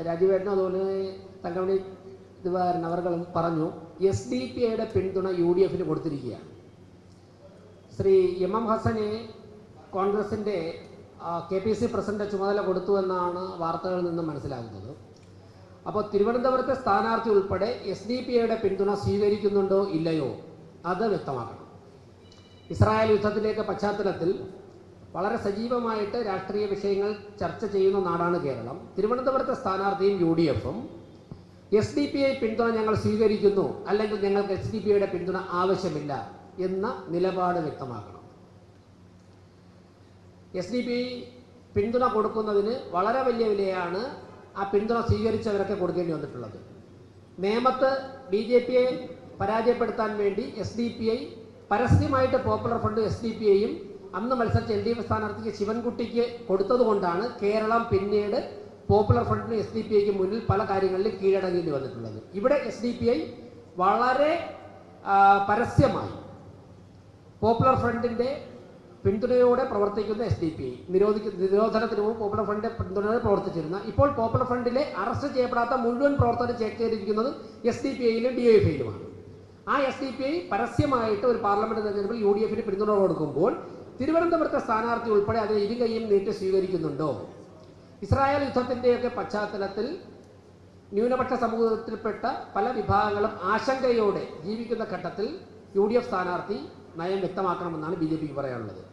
രാജീവേട്ടനും അതുപോലെ തങ്കമണി ദിവാകരൻ അവർകളും പറഞ്ഞു, SDP പിന്തുണ UDF കൊടുത്തിരിക്കുകയാണ്. ശ്രീ MM ഹസനെ കോൺഗ്രസിൻ്റെ KPC പ്രസിഡന്റ് ചുമതല കൊടുത്തു എന്നാണ് വാർത്തകളിൽ നിന്ന് മനസ്സിലാകുന്നത്. അപ്പോൾ തിരുവനന്തപുരത്തെ സ്ഥാനാർത്ഥി ഉൾപ്പെടെ SDP പിന്തുണ സ്വീകരിക്കുന്നുണ്ടോ ഇല്ലയോ അത് വ്യക്തമാക്കണം. ഇസ്രായേൽ യുദ്ധത്തിലേക്ക് പശ്ചാത്തലത്തിൽ വളരെ സജീവമായിട്ട് രാഷ്ട്രീയ വിഷയങ്ങൾ ചർച്ച ചെയ്യുന്ന നാടാണ് കേരളം. തിരുവനന്തപുരത്തെ സ്ഥാനാർത്ഥിയും UDF-ഉം SDP പിന്തുണ ഞങ്ങൾ സ്വീകരിക്കുന്നു, അല്ലെങ്കിൽ ഞങ്ങൾക്ക് SDP പിന്തുണ ആവശ്യമില്ല എന്ന നിലപാട് വ്യക്തമാക്കണം. SDP പിന്തുണ കൊടുക്കുന്നതിന് വളരെ വലിയ വിലയാണ് ആ പിന്തുണ സ്വീകരിച്ചവരൊക്കെ കൊടുക്കേണ്ടി വന്നിട്ടുള്ളത്. നേമത്ത് BJP-യെ പരാജയപ്പെടുത്താൻ വേണ്ടി SDP പരസ്യമായിട്ട് പോപ്പുലർ ഫ്രണ്ട് SDP-യും അന്ന് മത്സരിച്ച LDF സ്ഥാനാർത്ഥിക്ക് ശിവൻകുട്ടിക്ക് കൊടുത്തതുകൊണ്ടാണ് കേരളം പിന്നീട് പോപ്പുലർ ഫ്രണ്ടിന് SDP-ക്ക് മുന്നിൽ പല കാര്യങ്ങളിലും കീഴടങ്ങേണ്ടി വന്നിട്ടുള്ളത്. ഇവിടെ SDP വളരെ പരസ്യമായി പോപ്പുലർ ഫ്രണ്ടിൻ്റെ പിന്തുണയോടെ പ്രവർത്തിക്കുന്ന SDP നിരോധനത്തിന് മുമ്പ് പോപ്പുലർ ഫ്രണ്ടിൻ്റെ പിന്തുണയോടെ പ്രവർത്തിച്ചിരുന്ന, ഇപ്പോൾ പോപ്പുലർ ഫ്രണ്ടിലെ അറസ്റ്റ് ചെയ്യപ്പെടാത്ത മുഴുവൻ പ്രവർത്തനം ചെയ്തിരിക്കുന്നത് SDP-യിലും DYFI-യിലുമാണ്. ആ SDP പരസ്യമായിട്ട് ഒരു പാർലമെന്റ് തെരഞ്ഞെടുപ്പിൽ UDF പിന്തുണ കൊടുക്കുമ്പോൾ തിരുവനന്തപുരത്തെ സ്ഥാനാർത്ഥി ഉൾപ്പെടെ അതിന് ഇരുകൈയും നീട്ടി സ്വീകരിക്കുന്നുണ്ടോ? ഇസ്രായേൽ യുദ്ധത്തിൻ്റെയൊക്കെ പശ്ചാത്തലത്തിൽ ന്യൂനപക്ഷ സമൂഹത്തിൽപ്പെട്ട പല വിഭാഗങ്ങളും ആശങ്കയോടെ ജീവിക്കുന്ന ഘട്ടത്തിൽ UDF സ്ഥാനാർത്ഥി നയം വ്യക്തമാക്കണമെന്നാണ് BJP-ക്ക് പറയാനുള്ളത്.